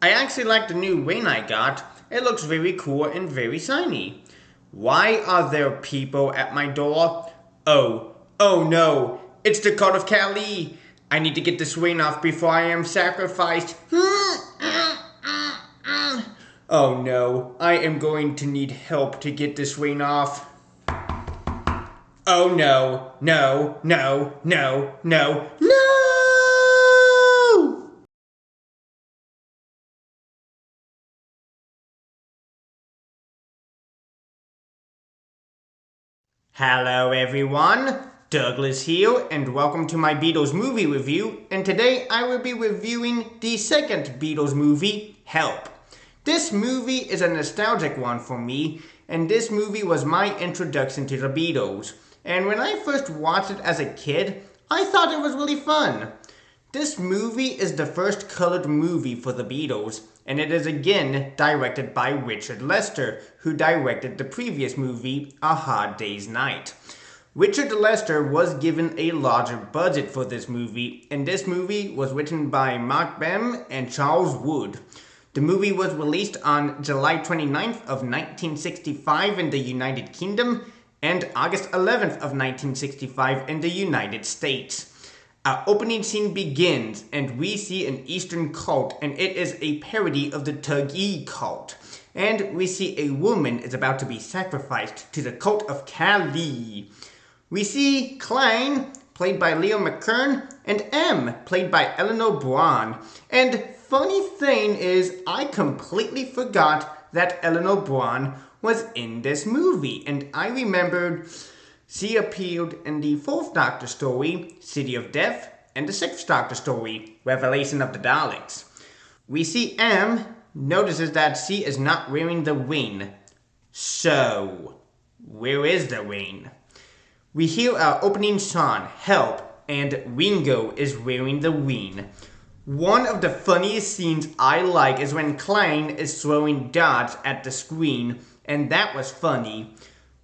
I actually like the new wing I got. It looks very cool and very shiny. Why are there people at my door? Oh no, it's the cult of Cali. I need to get this wing off before I am sacrificed. Oh no, I am going to need help to get this wing off. Oh no, no, no, no, no, no! Hello everyone, Douglas here and welcome to my Beatles movie review, and today I will be reviewing the second Beatles movie, Help. This movie is a nostalgic one for me, and this movie was my introduction to the Beatles. And when I first watched it as a kid, I thought it was really fun. This movie is the first colored movie for the Beatles, and it is again directed by Richard Lester, who directed the previous movie, A Hard Day's Night. Richard Lester was given a larger budget for this movie, and this movie was written by Marc Behm and Charles Wood. The movie was released on July 29th of 1965 in the United Kingdom and August 11th of 1965 in the United States. Our opening scene begins and we see an Eastern cult, and it is a parody of the Thuggee cult. And we see a woman is about to be sacrificed to the cult of Cali. We see Klein, played by Leo McKern, and M, played by Eleanor Bron. And funny thing is, I completely forgot that Eleanor Bron was in this movie, and I remembered she appeared in the 4th Doctor story, City of Death, and the 6th Doctor story, Revelation of the Daleks. We see M notices that she is not wearing the ring. So, where is the ring? We hear our opening song, Help, and Ringo is wearing the ring. One of the funniest scenes I like is when Klein is throwing darts at the screen, and that was funny.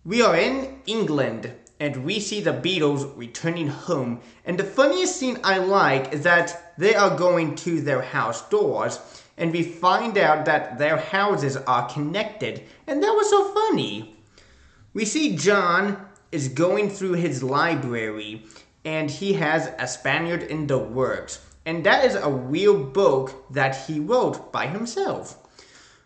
We are in England, and we see the Beatles returning home, and the funniest scene I like is that they are going to their house doors, and we find out that their houses are connected, and that was so funny. We see John is going through his library, and he has a Spaniard in the Works, and that is a real book that he wrote by himself.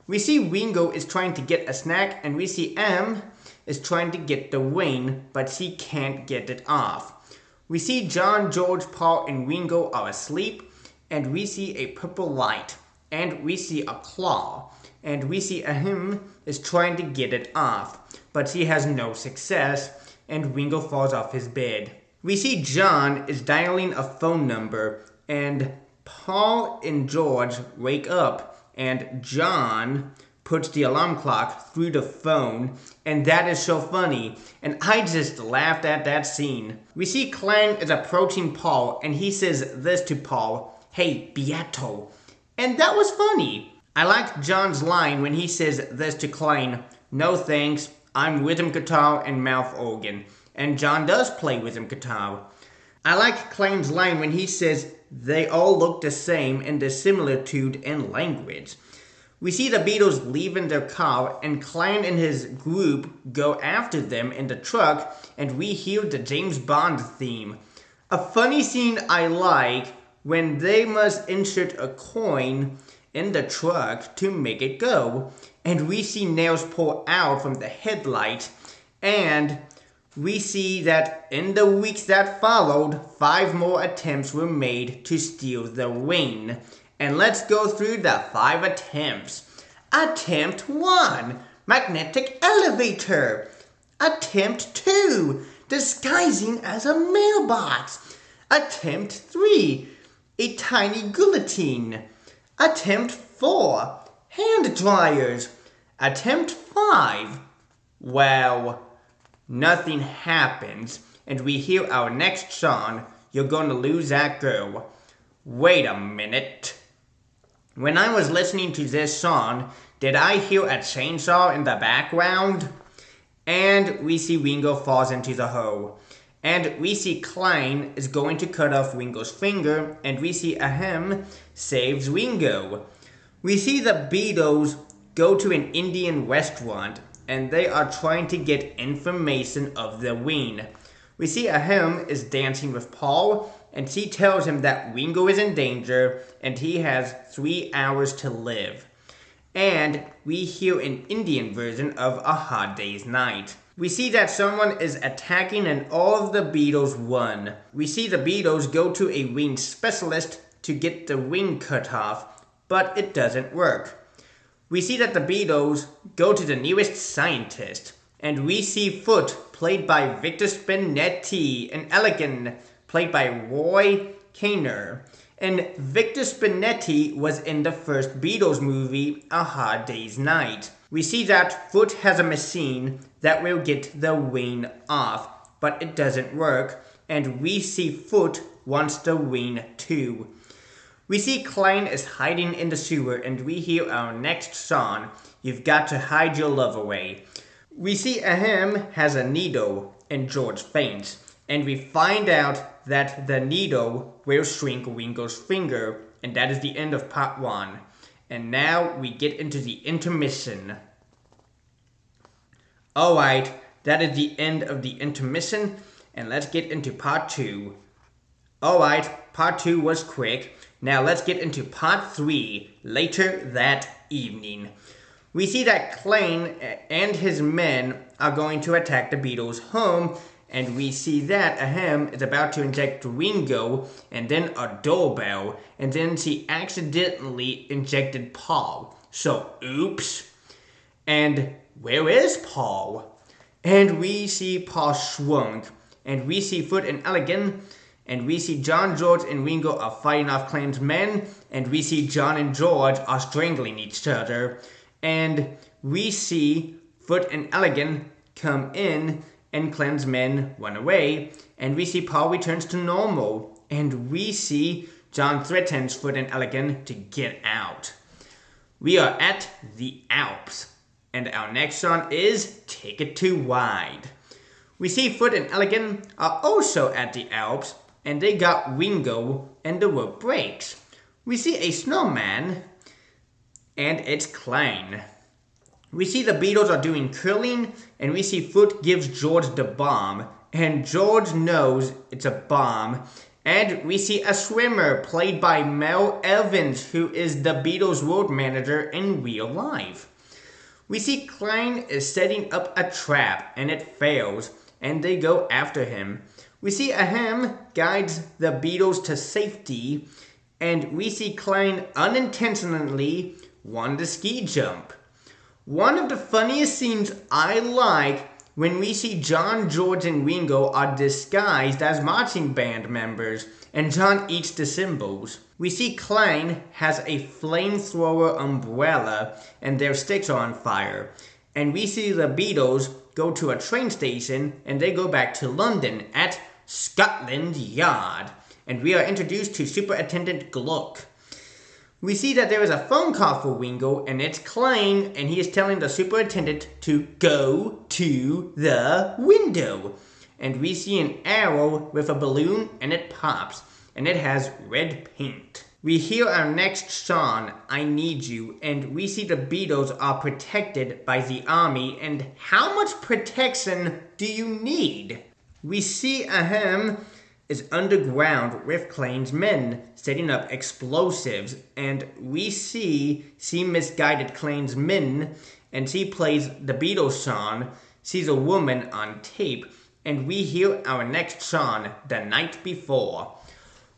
We see Ringo is trying to get a snack, and we see M is trying to get the ring, but she can't get it off. We see John, George, Paul, and Ringo are asleep, and we see a purple light, and we see a claw, and we see him is trying to get it off, but he has no success, and Ringo falls off his bed. We see John is dialing a phone number, and Paul and George wake up, and John puts the alarm clock through the phone, and that is so funny, and I just laughed at that scene. We see Klein is approaching Paul, and he says this to Paul, "Hey, Beato," and that was funny. I liked John's line when he says this to Klein, "No thanks, I'm rhythm guitar and mouth organ," and John does play rhythm guitar. I like Klein's line when he says they all look the same in the similitude in language. We see the Beatles leave in their car, and Klein and his group go after them in the truck, and we hear the James Bond theme. A funny scene I like when they must insert a coin in the truck to make it go, and we see nails pull out from the headlight, and we see that in the weeks that followed, 5 more attempts were made to steal the ring. And let's go through the 5 attempts. Attempt 1, magnetic elevator. Attempt 2, disguising as a mailbox. Attempt 3, a tiny guillotine. Attempt 4, hand dryers. Attempt 5, well, nothing happens, and we hear our next song, You're Gonna Lose That Girl. Wait a minute. When I was listening to this song, did I hear a chainsaw in the background? And we see Ringo falls into the hole. And we see Klein is going to cut off Ringo's finger, and we see Ahem saves Ringo. We see the Beatles go to an Indian restaurant and they are trying to get information of the Ween. We see Behm is dancing with Paul and she tells him that Ringo is in danger and he has 3 hours to live. And we hear an Indian version of A Hard Day's Night. We see that someone is attacking and all of the Beatles run. We see the Beatles go to a wing specialist to get the wing cut off, but it doesn't work. We see that the Beatles go to the nearest scientist, and we see Foot, played by Victor Spinetti, and Elegant, played by Roy Kinnear. And Victor Spinetti was in the first Beatles movie, A Hard Day's Night. We see that Foot has a machine that will get the wing off, but it doesn't work, and we see Foot wants the wing too. We see Klein is hiding in the sewer, and we hear our next song, You've Got to Hide Your Love Away. We see Behm has a needle, and George faints, and we find out that the needle will shrink Ringo's finger, and that is the end of part 1. And now we get into the intermission. Alright, that is the end of the intermission, and let's get into part 2. Alright, part 2 was quick. Now let's get into part 3, later that evening. We see that Klein and his men are going to attack the Beatles' home, and we see that Behm is about to inject Ringo, and then a doorbell, and then she accidentally injected Paul. So, oops. And where is Paul? And we see Paul shrunk, and we see Foot and Elegant, and we see John, George, and Ringo are fighting off Klein's men, and we see John and George are strangling each other, and we see Foot and Elegant come in, and Klein's men run away, and we see Paul returns to normal, and we see John threatens Foot and Elegant to get out. We are at the Alps, and our next song is Take It Too Wide. We see Foot and Elegant are also at the Alps, and they got Ringo, and the rope breaks. We see a snowman, and it's Klein. We see the Beatles are doing curling, and we see Foot gives George the bomb, and George knows it's a bomb. And we see a swimmer played by Mel Evans, who is the Beatles road manager in real life. We see Klein is setting up a trap, and it fails, and they go after him. We see Behm guides the Beatles to safety, and we see Klein unintentionally won the ski jump. One of the funniest scenes I like when we see John, George, and Ringo are disguised as marching band members, and John eats the cymbals. We see Klein has a flamethrower umbrella, and their sticks are on fire. And we see the Beatles go to a train station, and they go back to London at Scotland Yard, and we are introduced to Superintendent Gluck. We see that there is a phone call for Ringo, and it's Klein, and he is telling the superintendent to go to the window. And we see an arrow with a balloon, and it pops, and it has red paint. We hear our next song, I Need You, and we see the Beatles are protected by the army, and how much protection do you need? We see Behm is underground with Klein's men, setting up explosives, and we see she misguided Klein's men, and she plays the Beatles song, She's a Woman, on tape, and we hear our next song, The Night Before.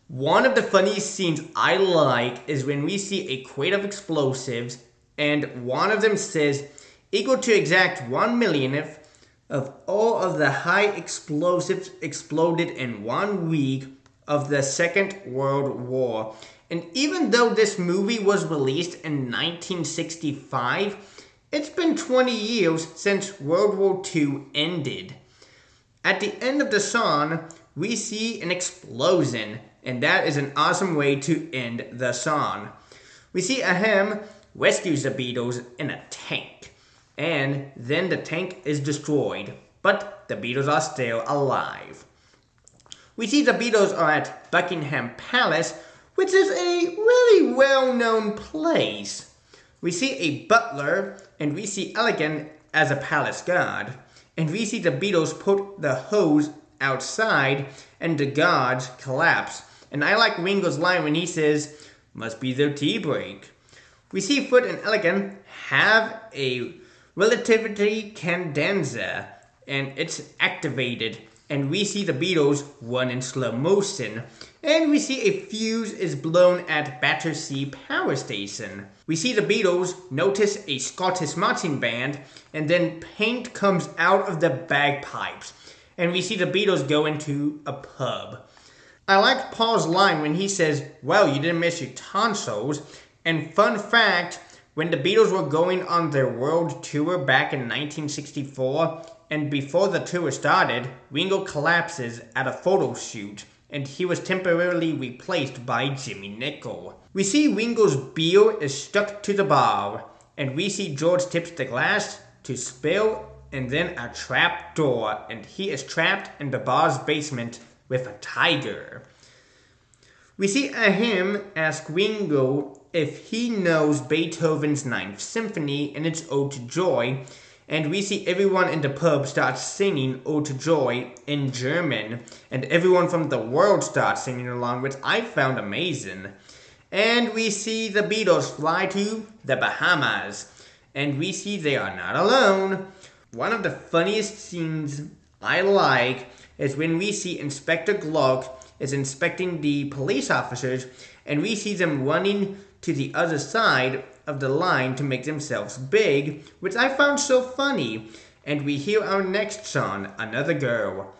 One of the funniest scenes I like is when we see a crate of explosives, and one of them says, equal to exact 1 millionth of all of the high explosives exploded in 1 week of the Second World War. And even though this movie was released in 1965, it's been 20 years since World War II ended. At the end of the song, we see an explosion, and that is an awesome way to end the song. We see Behm rescues the Beatles in a tank, and then the tank is destroyed, but the Beatles are still alive. We see the Beatles are at Buckingham Palace, which is a really well-known place. We see a butler, and we see Elegant as a palace guard. And we see the Beatles put the hose outside, and the guards collapse. And I like Ringo's line when he says, "Must be their tea break." We see Foot and Elegant have a relativity cadenza, and it's activated. And we see the Beatles run in slow motion. And we see a fuse is blown at Battersea Power Station. We see the Beatles notice a Scottish marching band, and then paint comes out of the bagpipes. And we see the Beatles go into a pub. I like Paul's line when he says, "Well, you didn't miss your tonsils." And fun fact, when the Beatles were going on their world tour back in 1964, and before the tour started, Ringo collapses at a photo shoot, and he was temporarily replaced by Jimmy Nicol. We see Ringo's beer is stuck to the bar, and we see George tips the glass to spill, and then a trap door, and he is trapped in the bar's basement with a tiger. We see Behm ask Ringo if he knows Beethoven's Ninth Symphony and its Ode to Joy, and we see everyone in the pub start singing Ode to Joy in German, and everyone from the world starts singing along, which I found amazing. And we see the Beatles fly to the Bahamas, and we see they are not alone. One of the funniest scenes I like is when we see Inspector Glock is inspecting the police officers, and we see them running to the other side of the line to make themselves big, which I found so funny. And we hear our next song, Another Girl.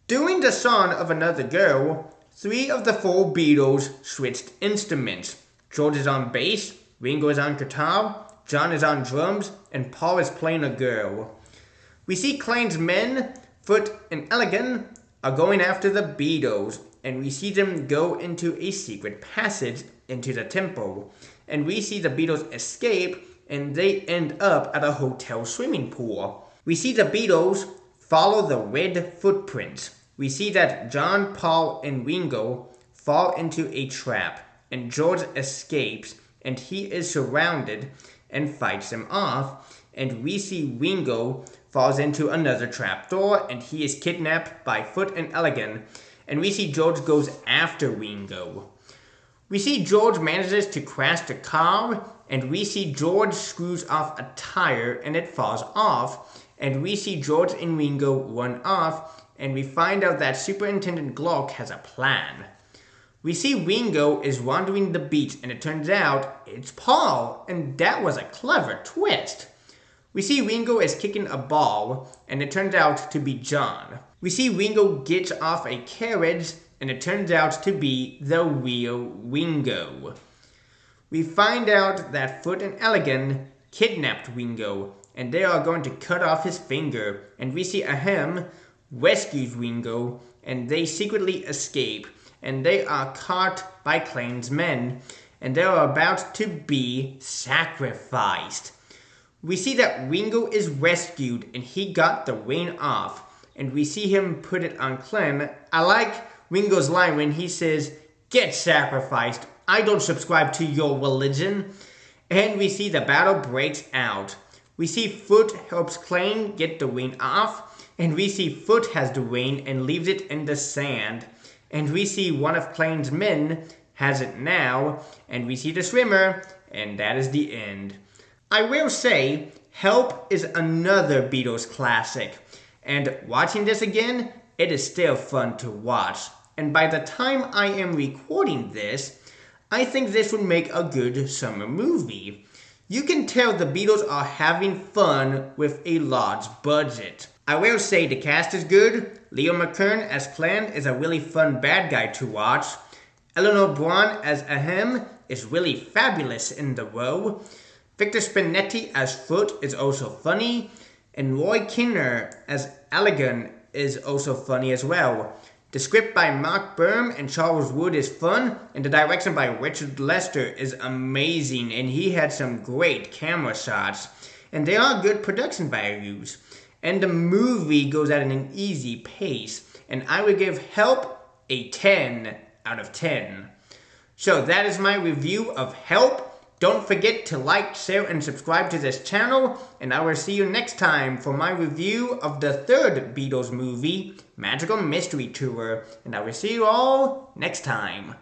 During the song of Another Girl, 3 of the 4 Beatles switched instruments. George is on bass, Ringo is on guitar, John is on drums, and Paul is playing a girl. We see Klein's men, Foot and Elegant, are going after the Beatles, and we see them go into a secret passage into the temple. And we see the Beatles escape, and they end up at a hotel swimming pool. We see the Beatles follow the red footprints. We see that John, Paul, and Ringo fall into a trap, and George escapes, and he is surrounded and fights them off. And we see Ringo falls into another trapdoor, and he is kidnapped by Foot and Elegant. And we see George goes after Ringo. We see George manages to crash the car, and we see George screws off a tire and it falls off. And we see George and Ringo run off, and we find out that Superintendent Glock has a plan. We see Ringo is wandering the beach, and it turns out it's Paul, and that was a clever twist. We see Ringo is kicking a ball, and it turns out to be John. We see Ringo gets off a carriage, and it turns out to be the real Ringo. We find out that Foot and Elegant kidnapped Ringo, and they are going to cut off his finger. And we see Behm rescues Ringo, and they secretly escape, and they are caught by Klein's men, and they are about to be sacrificed. We see that Ringo is rescued, and he got the ring off, and we see him put it on Clem. I like Ringo's line when he says, "Get sacrificed. I don't subscribe to your religion." And we see the battle breaks out. We see Foot helps Klein get the ring off, and we see Foot has the ring and leaves it in the sand. And we see one of Klein's men has it now, and we see the swimmer, and that is the end. I will say, Help is another Beatles classic, and watching this again, it is still fun to watch. And by the time I am recording this, I think this would make a good summer movie. You can tell the Beatles are having fun with a large budget. I will say the cast is good. Leo McKern as Clan is a really fun bad guy to watch. Eleanor Bron as Behm is really fabulous in the role. Victor Spinetti as Foot is also funny. And Roy Kinnear as Elegant is also funny as well. The script by Marc Behm and Charles Wood is fun, and the direction by Richard Lester is amazing, and he had some great camera shots. And they are good production values. And the movie goes at an easy pace, and I would give Help a 10 out of 10. So that is my review of Help. Don't forget to like, share, and subscribe to this channel, and I will see you next time for my review of the third Beatles movie, Magical Mystery Tour, and I will see you all next time.